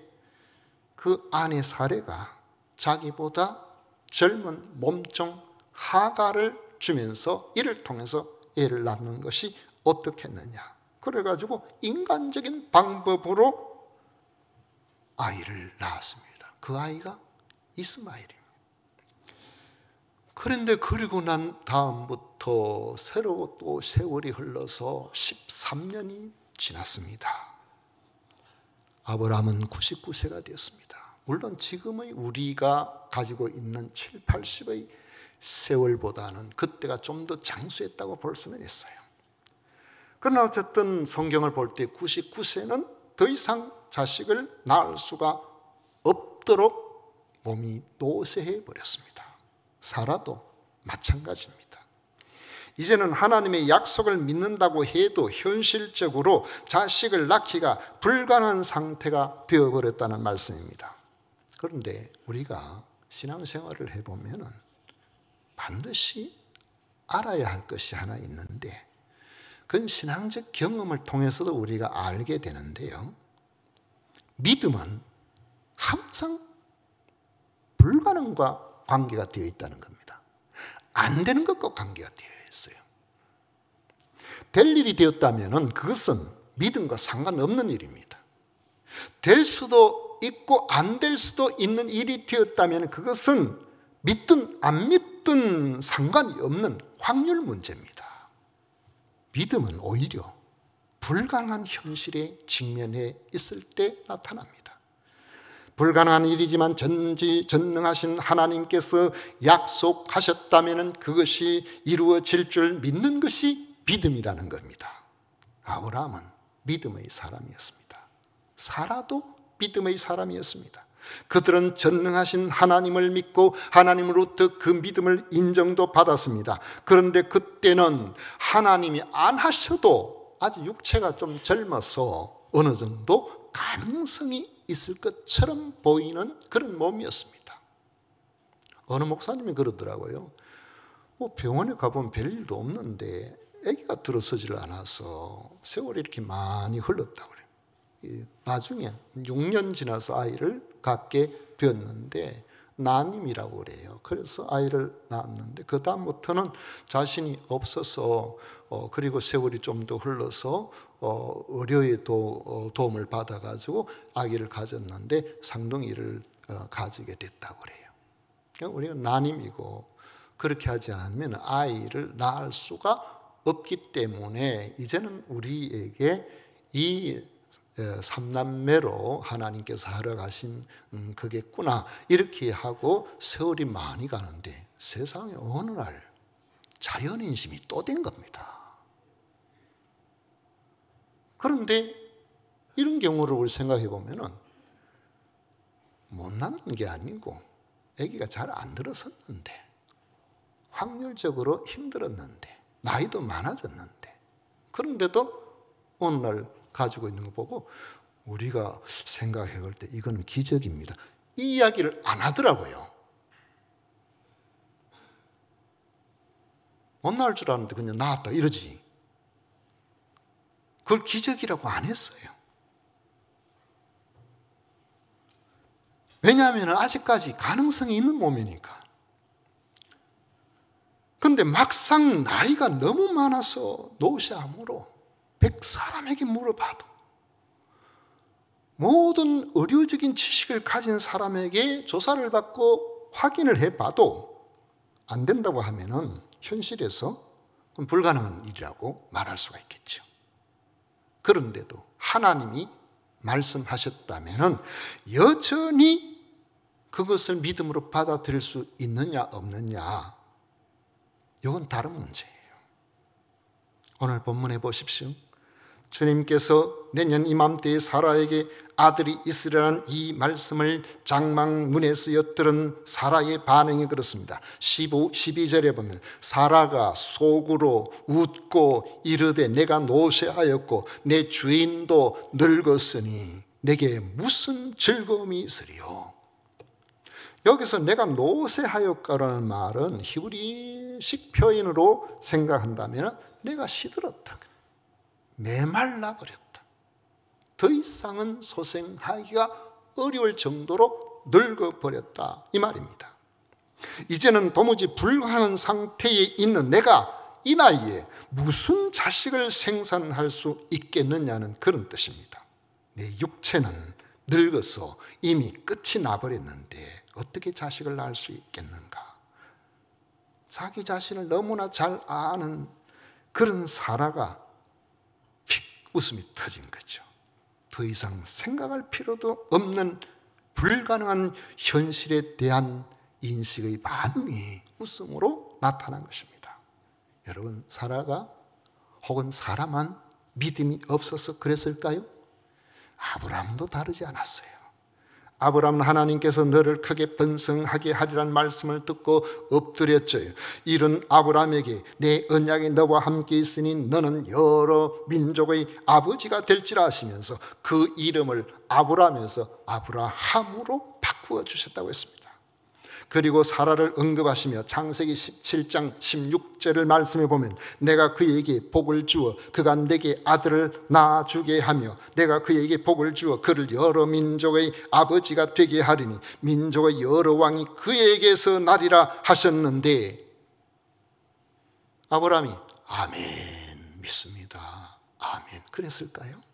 그 아내 사레가 자기보다 젊은 몸종 하가를 주면서 이를 통해서 애를 낳는 것이 어떻겠느냐. 그래가지고 인간적인 방법으로 아이를 낳았습니다. 그 아이가 이스마엘입니다. 그런데 그리고 난 다음부터 새로 또 세월이 흘러서 13년이 지났습니다. 아브라함은 99세가 되었습니다. 물론 지금의 우리가 가지고 있는 7, 80의 세월보다는 그때가 좀 더 장수했다고 볼 수는 있어요. 그러나 어쨌든 성경을 볼 때 99세는 더 이상 자식을 낳을 수가 없도록 몸이 노쇠해 버렸습니다. 사라도 마찬가지입니다. 이제는 하나님의 약속을 믿는다고 해도 현실적으로 자식을 낳기가 불가능한 상태가 되어버렸다는 말씀입니다. 그런데 우리가 신앙생활을 해보면 반드시 알아야 할 것이 하나 있는데, 그건 신앙적 경험을 통해서도 우리가 알게 되는데요, 믿음은 항상 불가능과 관계가 되어 있다는 겁니다. 안 되는 것과 관계가 되어 있어요. 될 일이 되었다면 그것은 믿음과 상관없는 일입니다. 될 수도 있고 안 될 수도 있는 일이 되었다면 그것은 믿든 안 믿든 상관이 없는 확률 문제입니다. 믿음은 오히려 불가능한 현실에 직면해 있을 때 나타납니다. 불가능한 일이지만 전지전능하신 하나님께서 약속하셨다면 그것이 이루어질 줄 믿는 것이 믿음이라는 겁니다. 아브라함은 믿음의 사람이었습니다. 사라도 믿음의 사람이었습니다. 그들은 전능하신 하나님을 믿고 하나님으로부터 그 믿음을 인정도 받았습니다. 그런데 그때는 하나님이 안 하셔도 아직 육체가 좀 젊어서 어느 정도 가능성이 있을 것처럼 보이는 그런 몸이었습니다. 어느 목사님이 그러더라고요. 병원에 가보면 별일도 없는데 아기가 들어서질 않아서 세월이 이렇게 많이 흘렀다고 그래요. 나중에 6년 지나서 아이를 갖게 되었는데 난임이라고 그래요. 그래서 아이를 낳았는데 그 다음부터는 자신이 없어서 그리고 세월이 좀 더 흘러서 의료의 도움을 받아가지고 아기를 가졌는데 쌍둥이를 가지게 됐다고 그래요. 우리가 난임이고 그렇게 하지 않으면 아이를 낳을 수가 없기 때문에 이제는 우리에게 이 삼남매로 하나님께서 하러 가신 거겠구나 이렇게 하고 세월이 많이 가는데 세상에 어느 날 자연인심이 또 된 겁니다. 그런데 이런 경우를 우리 생각해 보면은 못 낳는 게 아니고 아기가 잘 안 들어섰는데 확률적으로 힘들었는데 나이도 많아졌는데 그런데도 어느 날 가지고 있는 거 보고 우리가 생각해 볼 때 이거는 기적입니다. 이 이야기를 안 하더라고요. 못 낳을 줄 알았는데 그냥 낳았다 이러지. 그걸 기적이라고 안 했어요. 왜냐하면 아직까지 가능성이 있는 몸이니까. 그런데 막상 나이가 너무 많아서 노시암으로 100사람에게 물어봐도 모든 의료적인 지식을 가진 사람에게 조사를 받고 확인을 해봐도 안 된다고 하면은 현실에서 불가능한 일이라고 말할 수가 있겠죠. 그런데도 하나님이 말씀하셨다면은 여전히 그것을 믿음으로 받아들일 수 있느냐 없느냐 이건 다른 문제예요. 오늘 본문에 보십시오. 주님께서 내년 이맘때에 사라에게 아들이 있으리라는 이 말씀을 장막문에서 엿들은 사라의 반응이 그렇습니다. 12절에 보면 사라가 속으로 웃고 이르되 내가 노쇠하였고 내 주인도 늙었으니 내게 무슨 즐거움이 있으리요. 여기서 내가 노쇠하였다라는 말은 히브리식 표현으로 생각한다면 내가 시들었다, 메말라 버렸다, 더 이상은 소생하기가 어려울 정도로 늙어버렸다 이 말입니다. 이제는 도무지 불가능한 상태에 있는 내가 이 나이에 무슨 자식을 생산할 수 있겠느냐는 그런 뜻입니다. 내 육체는 늙어서 이미 끝이 나버렸는데 어떻게 자식을 낳을 수 있겠는가. 자기 자신을 너무나 잘 아는 그런 사라가 픽 웃음이 터진 거죠. 더 이상 생각할 필요도 없는 불가능한 현실에 대한 인식의 반응이 웃음으로 나타난 것입니다. 여러분, 사라가 혹은 사라만 믿음이 없어서 그랬을까요? 아브라함도 다르지 않았어요. 아브라함은 하나님께서 너를 크게 번성하게 하리란 말씀을 듣고 엎드렸죠. 이런 아브라함에게 내 언약이 너와 함께 있으니 너는 여러 민족의 아버지가 될지라 하시면서 그 이름을 아브라함에서 아브라함으로 바꾸어 주셨다고 했습니다. 그리고 사라를 언급하시며 창세기 17장 16절을 말씀해 보면 내가 그에게 복을 주어 그가 내게 아들을 낳아주게 하며 내가 그에게 복을 주어 그를 여러 민족의 아버지가 되게 하리니 민족의 여러 왕이 그에게서 나리라 하셨는데 아브라함이 아멘 믿습니다. 아멘 그랬을까요?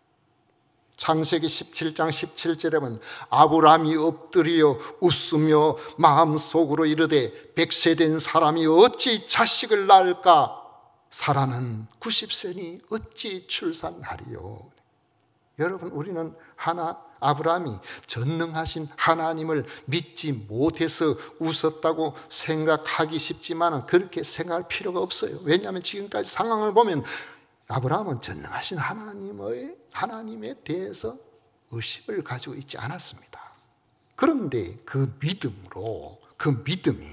창세기 17장 17절에 보면 아브라함이 엎드려 웃으며 마음속으로 이르되 100세 된 사람이 어찌 자식을 낳을까? 사라는 90세니 어찌 출산하리요? 여러분 우리는 아브라함이 전능하신 하나님을 믿지 못해서 웃었다고 생각하기 쉽지만 그렇게 생각할 필요가 없어요. 왜냐하면 지금까지 상황을 보면 아브라함은 전능하신 하나님에 대해서 의심을 가지고 있지 않았습니다. 그런데 그 믿음이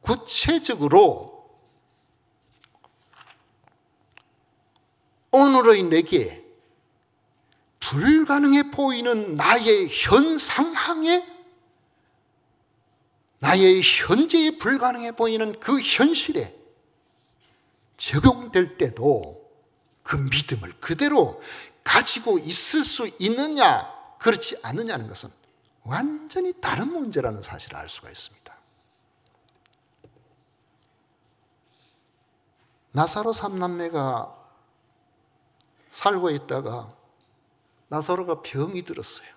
구체적으로 오늘의 내게 불가능해 보이는 나의 현 상황에 나의 현재에 불가능해 보이는 그 현실에 적용될 때도 그 믿음을 그대로 가지고 있을 수 있느냐 그렇지 않느냐는 것은 완전히 다른 문제라는 사실을 알 수가 있습니다. 나사로 3남매가 살고 있다가 나사로가 병이 들었어요.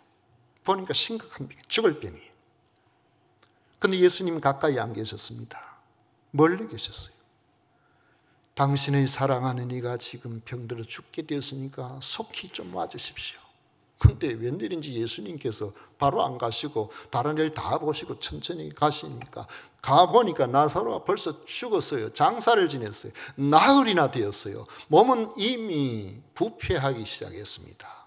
보니까 심각한 병, 죽을 병이에요. 그런데 예수님 가까이 안 계셨습니다. 멀리 계셨어요. 당신의 사랑하는 이가 지금 병들어 죽게 되었으니까 속히 좀 와주십시오. 근데 웬일인지 예수님께서 바로 안 가시고 다른 일 다 보시고 천천히 가시니까 가보니까 나사로가 벌써 죽었어요. 장사를 지냈어요. 나흘이나 되었어요. 몸은 이미 부패하기 시작했습니다.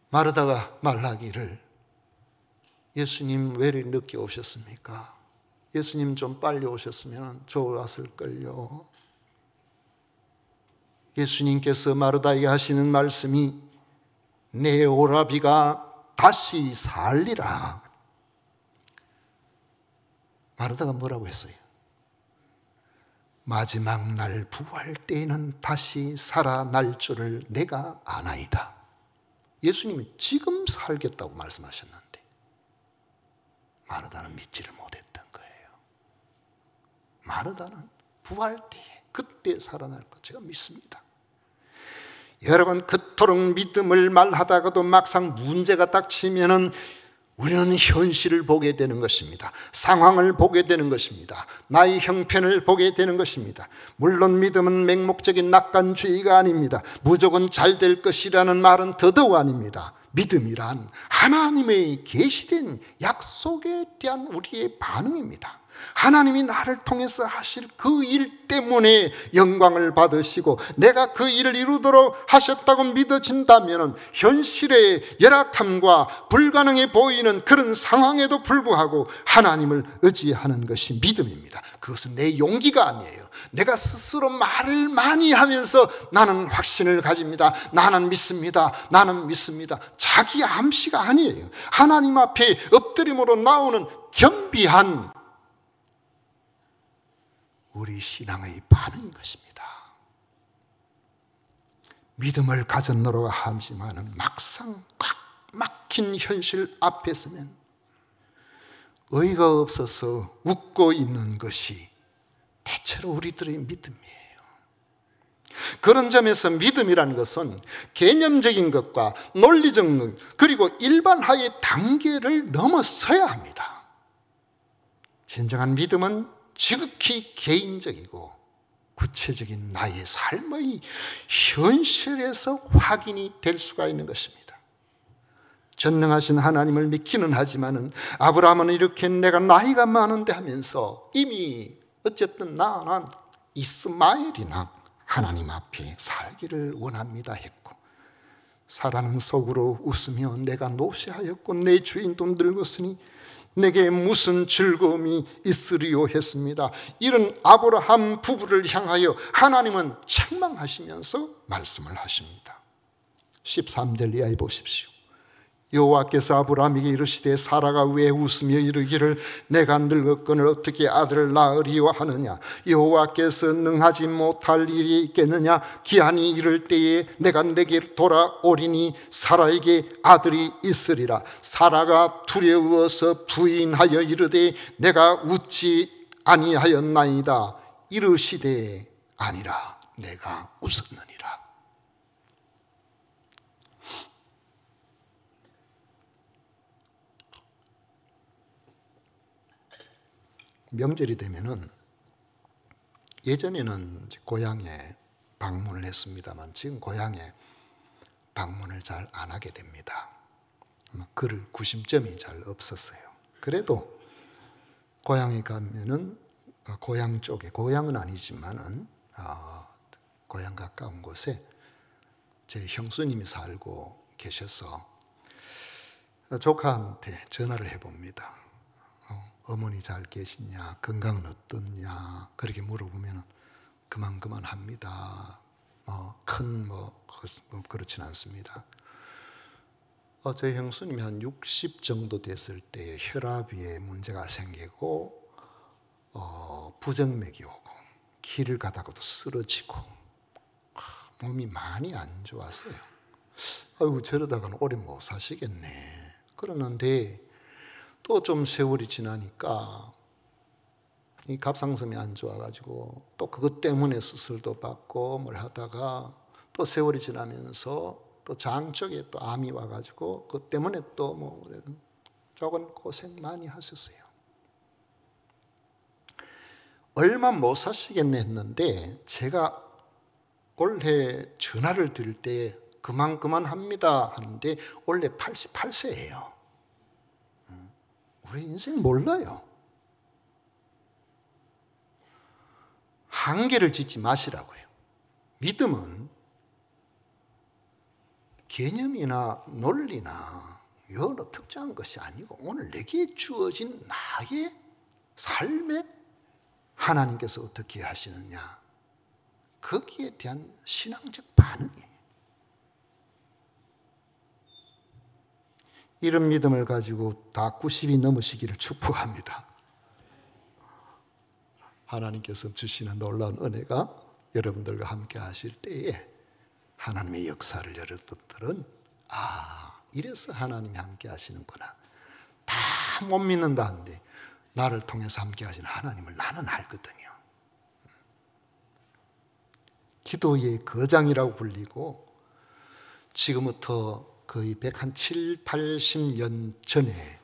마르다가 말하기를 예수님 왜 이렇게 늦게 오셨습니까? 예수님 좀 빨리 오셨으면 좋았을걸요. 예수님께서 마르다에게 하시는 말씀이 내 오라비가 다시 살리라. 마르다가 뭐라고 했어요? 마지막 날 부활 때에는 다시 살아날 줄을 내가 아나이다. 예수님이 지금 살겠다고 말씀하셨는데 마르다는 믿지를 못했던 거예요. 마르다는 부활 때에 그때 살아날 것 제가 믿습니다. 여러분 그토록 믿음을 말하다가도 막상 문제가 닥치면은 우리는 현실을 보게 되는 것입니다. 상황을 보게 되는 것입니다. 나의 형편을 보게 되는 것입니다. 물론 믿음은 맹목적인 낙관주의가 아닙니다. 무조건 잘 될 것이라는 말은 더더욱 아닙니다. 믿음이란 하나님의 계시된 약속에 대한 우리의 반응입니다. 하나님이 나를 통해서 하실 그 일 때문에 영광을 받으시고 내가 그 일을 이루도록 하셨다고 믿어진다면 현실의 열악함과 불가능해 보이는 그런 상황에도 불구하고 하나님을 의지하는 것이 믿음입니다. 그것은 내 용기가 아니에요. 내가 스스로 말을 많이 하면서 나는 확신을 가집니다. 나는 믿습니다. 나는 믿습니다. 자기 암시가 아니에요. 하나님 앞에 엎드림으로 나오는 겸비한 우리 신앙의 반응인 것입니다. 믿음을 가졌노라 함지만은 막상 꽉 막힌 현실 앞에 서면 의의가 없어서 웃고 있는 것이 대체로 우리들의 믿음이에요. 그런 점에서 믿음이라는 것은 개념적인 것과 논리적 것 그리고 일반화의 단계를 넘어서야 합니다. 진정한 믿음은 지극히 개인적이고 구체적인 나의 삶의 현실에서 확인이 될 수가 있는 것입니다. 전능하신 하나님을 믿기는 하지만은 아브라함은 이렇게 내가 나이가 많은데 하면서 이미 어쨌든 나는 이스마엘이나 하나님 앞에 살기를 원합니다 했고, 사라는 속으로 웃으며 내가 노쇠하였고 내 주인도 늙었으니 내게 무슨 즐거움이 있으리요 했습니다. 이런 아브라함 부부를 향하여 하나님은 책망하시면서 말씀을 하십니다. 13절 이하에 보십시오. 여호와께서 아브라함에게 이르시되 사라가 왜 웃으며 이르기를 내가 늙었거늘 어떻게 아들을 낳으리요 하느냐. 여호와께서 능하지 못할 일이 있겠느냐. 기한이 이를 때에 내가 내게 돌아오리니 사라에게 아들이 있으리라. 사라가 두려워서 부인하여 이르되 내가 웃지 아니하였나이다. 이르시되 아니라 내가 웃었느니라. 명절이 되면은 예전에는 고향에 방문을 했습니다만 지금 고향에 방문을 잘 안 하게 됩니다. 그럴 구심점이 잘 없었어요. 그래도 고향에 가면은 고향 쪽에, 고향은 아니지만은 고향 가까운 곳에 제 형수님이 살고 계셔서 조카한테 전화를 해봅니다. 어머니 잘 계시냐, 건강은 어떻냐, 그렇게 물어보면 그만합니다. 그렇진 않습니다. 제 형수님이 한 60 정도 됐을 때 혈압에 문제가 생기고 부정맥이 오고 길을 가다가도 쓰러지고 몸이 많이 안 좋았어요. 아이고 저러다가는 오래 못 사시겠네. 그러는데 또 좀 세월이 지나니까 이 갑상선이 안 좋아가지고 또 그것 때문에 수술도 받고 뭘 하다가 또 세월이 지나면서 또 장 쪽에 또 암이 와가지고 그것 때문에 또 조금 고생 많이 하셨어요. 얼마 못 사시겠네 했는데 제가 올해 전화를 드릴 때 그만합니다 하는데 원래 88세예요. 우리 인생 몰라요. 한계를 짓지 마시라고요. 믿음은 개념이나 논리나 여러 특정한 것이 아니고 오늘 내게 주어진 나의 삶에 하나님께서 어떻게 하시느냐, 거기에 대한 신앙적 반응이에요. 이런 믿음을 가지고 다 90이 넘으시기를 축복합니다. 하나님께서 주시는 놀라운 은혜가 여러분들과 함께 하실 때에 하나님의 역사를 여러분들은 이래서 하나님이 함께 하시는구나. 다 못 믿는다는데 나를 통해서 함께 하시는 하나님을 나는 알거든요. 기도의 거장이라고 불리고 지금부터 거의 107, 80년 전에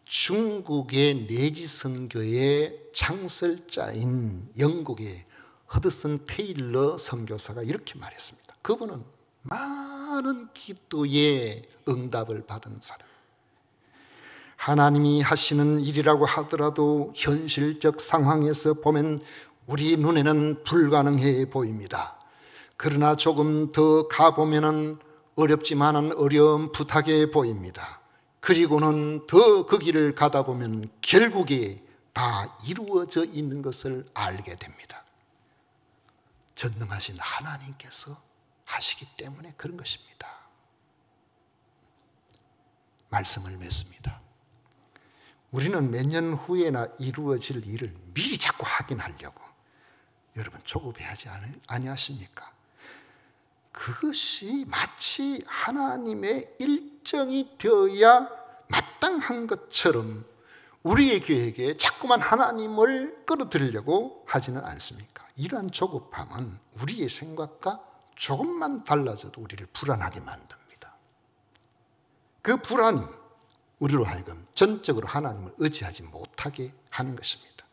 중국의 내지 선교의 창설자인 영국의 허드슨 테일러 선교사가 이렇게 말했습니다. 그분은 많은 기도의 응답을 받은 사람. 하나님이 하시는 일이라고 하더라도 현실적 상황에서 보면 우리 눈에는 불가능해 보입니다. 그러나 조금 더 가보면은 어렵지만은 어려운 부탁해 보입니다. 그리고는 더 그 길을 가다 보면 결국에 다 이루어져 있는 것을 알게 됩니다. 전능하신 하나님께서 하시기 때문에 그런 것입니다. 말씀을 맺습니다. 우리는 몇 년 후에나 이루어질 일을 미리 자꾸 확인하려고 여러분 조급해하지 아니하십니까? 그것이 마치 하나님의 일정이 되어야 마땅한 것처럼 우리의 계획에 자꾸만 하나님을 끌어들이려고 하지는 않습니까? 이러한 조급함은 우리의 생각과 조금만 달라져도 우리를 불안하게 만듭니다. 그 불안이 우리로 하여금 전적으로 하나님을 의지하지 못하게 하는 것입니다.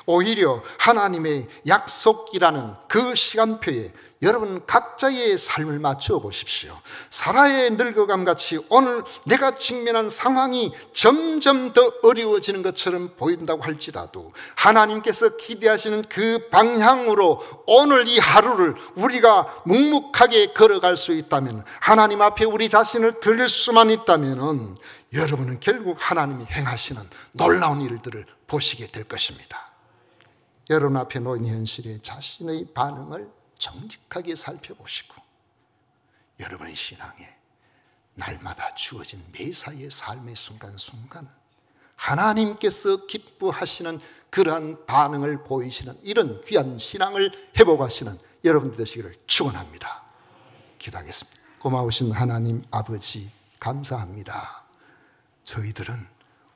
오히려 하나님의 약속이라는 그 시간표에 여러분 각자의 삶을 맞추어 보십시오. 사라의 늙어감 같이 오늘 내가 직면한 상황이 점점 더 어려워지는 것처럼 보인다고 할지라도 하나님께서 기대하시는 그 방향으로 오늘 이 하루를 우리가 묵묵하게 걸어갈 수 있다면, 하나님 앞에 우리 자신을 드릴 수만 있다면 여러분은 결국 하나님이 행하시는 놀라운 일들을 보시게 될 것입니다. 여러분 앞에 놓인 현실에 자신의 반응을 정직하게 살펴보시고, 여러분의 신앙에 날마다 주어진 매사의 삶의 순간순간 하나님께서 기뻐하시는 그러한 반응을 보이시는 이런 귀한 신앙을 회복하시는 여러분들 되시기를 축원합니다. 기도하겠습니다. 고마우신 하나님 아버지, 감사합니다. 저희들은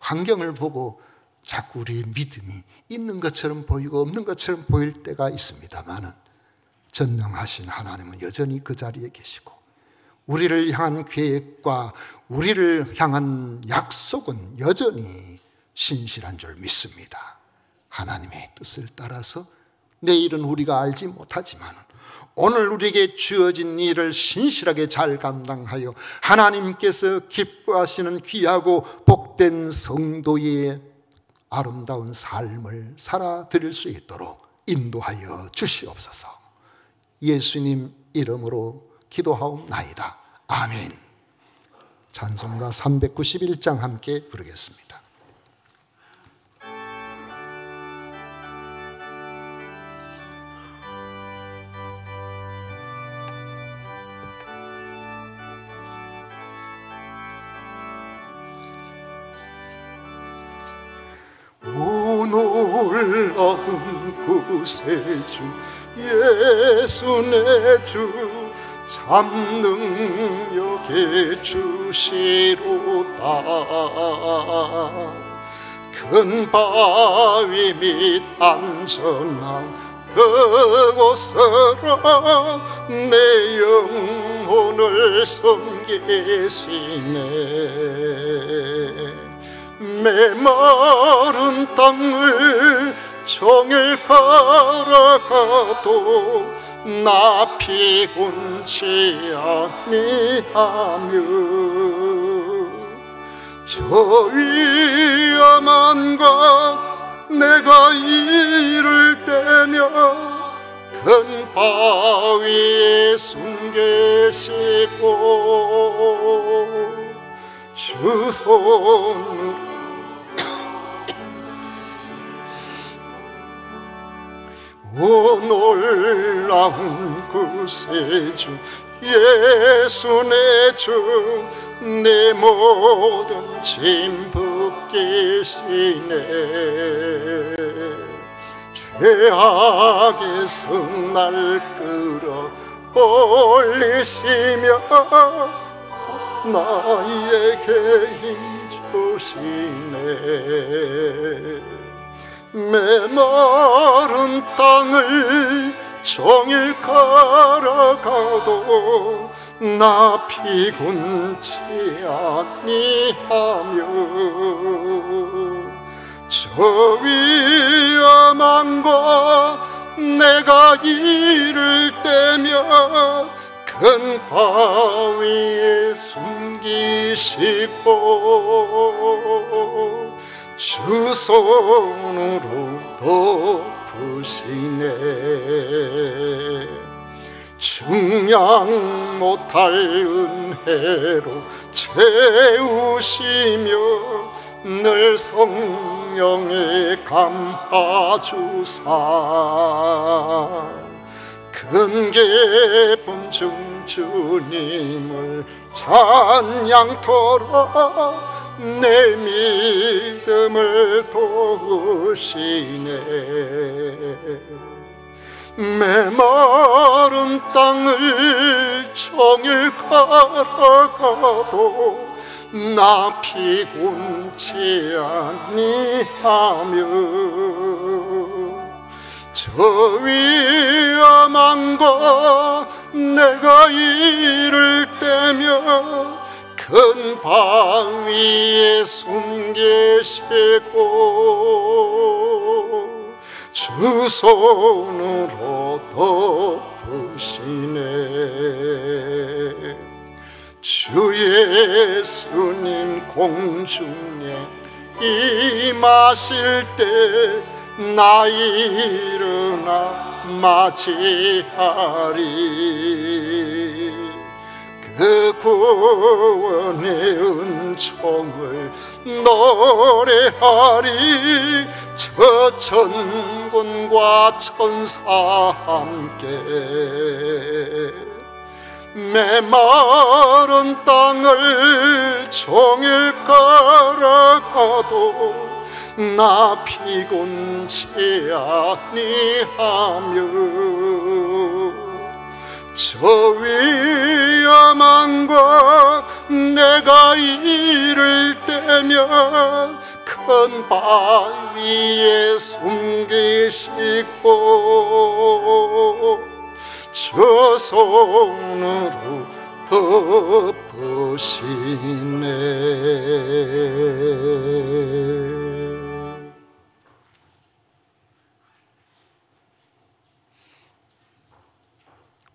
환경을 보고 자꾸 우리의 믿음이 있는 것처럼 보이고 없는 것처럼 보일 때가 있습니다만, 전능하신 하나님은 여전히 그 자리에 계시고 우리를 향한 계획과 우리를 향한 약속은 여전히 신실한 줄 믿습니다. 하나님의 뜻을 따라서 내일은 우리가 알지 못하지만 오늘 우리에게 주어진 일을 신실하게 잘 감당하여 하나님께서 기뻐하시는 귀하고 복된 성도의 아름다운 삶을 살아드릴 수 있도록 인도하여 주시옵소서. 예수님 이름으로 기도하옵나이다. 아멘. 찬송가 391장 함께 부르겠습니다. 오 놀라운 구세주 예수 내 주, 참 능력의 주시로다. 큰 바위 밑 안전한 그곳으로 내 영혼을 섬기시네. 메마른 땅을 종일 걸어가도 나 피곤치 아니하며 저 위험한 것 내가 이를 때며 큰 바위에 숨 계시고 주 손으로 오 놀라운 구세주 예수 내 주, 내 모든 짐 벗기시네. 죄악에서 날 끌어 올리시며 나에게 힘 주시네. 메마른 땅을 종일 걸어가도 나 피곤치 아니하며 저 위험한 곳 내가 이를 때며 큰 바위에 숨기시고 주 손으로 덮으시네. 증량 못할 은혜로 채우시며 늘 성령에 감화주사 큰 기쁨 중 주님을 찬양토록 내 믿음을 도우시네. 메마른 땅을 종일 걸어가도 나 피곤치 아니하며 저 위험한 곳 내가 이를 때며 큰 바위에 숨 계시고 주 손으로 덮으시네. 주 예수님 공중에 임하실 때 나 일어나 맞이하리. 그 구원의 은총을 노래하리. 저 천군과 천사 함께 메마른 땅을 종일 걸어가도 나 피곤치 아니하며 저 위험한 곳 내가 이를 때면 큰 바위에 숨기시고 저 손으로 덮으시네.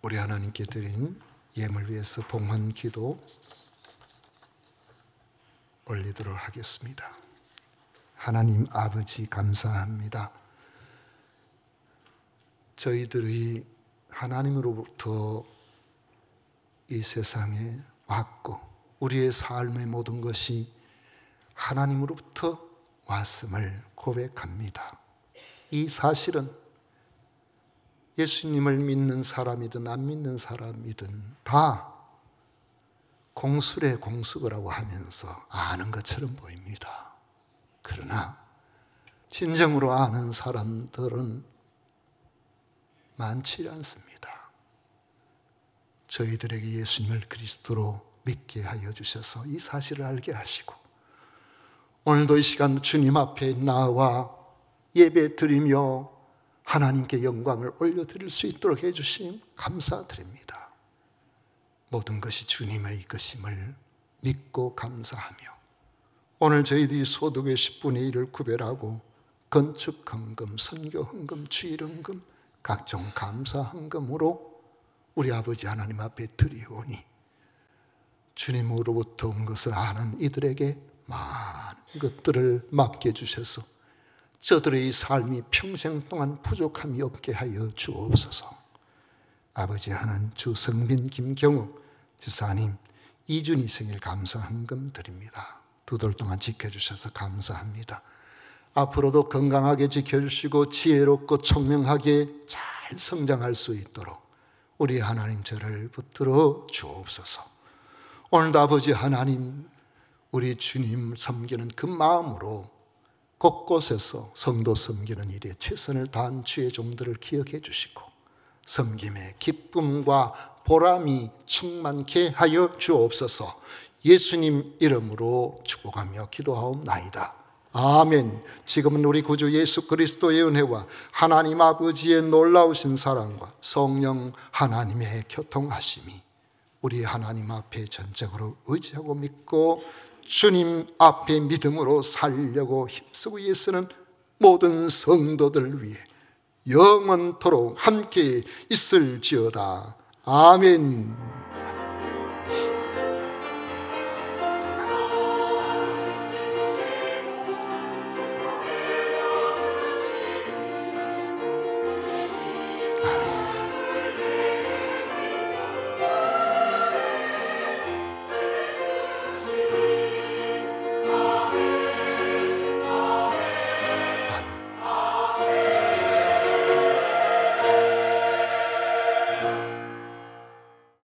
우리 하나님께 드린 예물 위해서 봉헌 기도 올리도록 하겠습니다. 하나님 아버지 감사합니다. 저희들이 하나님으로부터 이 세상에 왔고 우리의 삶의 모든 것이 하나님으로부터 왔음을 고백합니다. 이 사실은 예수님을 믿는 사람이든 안 믿는 사람이든 다 공수래 공수거라고 하면서 아는 것처럼 보입니다. 그러나 진정으로 아는 사람들은 많지 않습니다. 저희들에게 예수님을 그리스도로 믿게 하여 주셔서 이 사실을 알게 하시고 오늘도 이 시간 주님 앞에 나와 예배 드리며 하나님께 영광을 올려드릴 수 있도록 해주심 감사드립니다. 모든 것이 주님의 것임을 믿고 감사하며 오늘 저희들이 소득의 10분의 1을 구별하고 건축헌금, 선교헌금, 주일헌금, 각종 감사헌금으로 우리 아버지 하나님 앞에 드리오니 주님으로부터 온 것을 아는 이들에게 많은 것들을 맡겨주셔서 저들의 삶이 평생 동안 부족함이 없게 하여 주옵소서. 아버지 하나님, 주 성민 김경욱 지사님 2주니 생일 감사헌금 드립니다. 2달 동안 지켜주셔서 감사합니다. 앞으로도 건강하게 지켜주시고 지혜롭고 총명하게 잘 성장할 수 있도록 우리 하나님 저를 붙들어 주옵소서. 오늘도 아버지 하나님 우리 주님 섬기는 그 마음으로 곳곳에서 성도 섬기는 일에 최선을 다한 주의 종들을 기억해 주시고 섬김의 기쁨과 보람이 충만케 하여 주옵소서. 예수님 이름으로 축복하며 기도하옵나이다. 아멘. 지금은 우리 구주 예수 그리스도의 은혜와 하나님 아버지의 놀라우신 사랑과 성령 하나님의 교통하심이 우리 하나님 앞에 전적으로 의지하고 믿고 주님 앞에 믿음으로 살려고 힘쓰고 애쓰는 모든 성도들 위해 영원토록 함께 있을지어다. 아멘.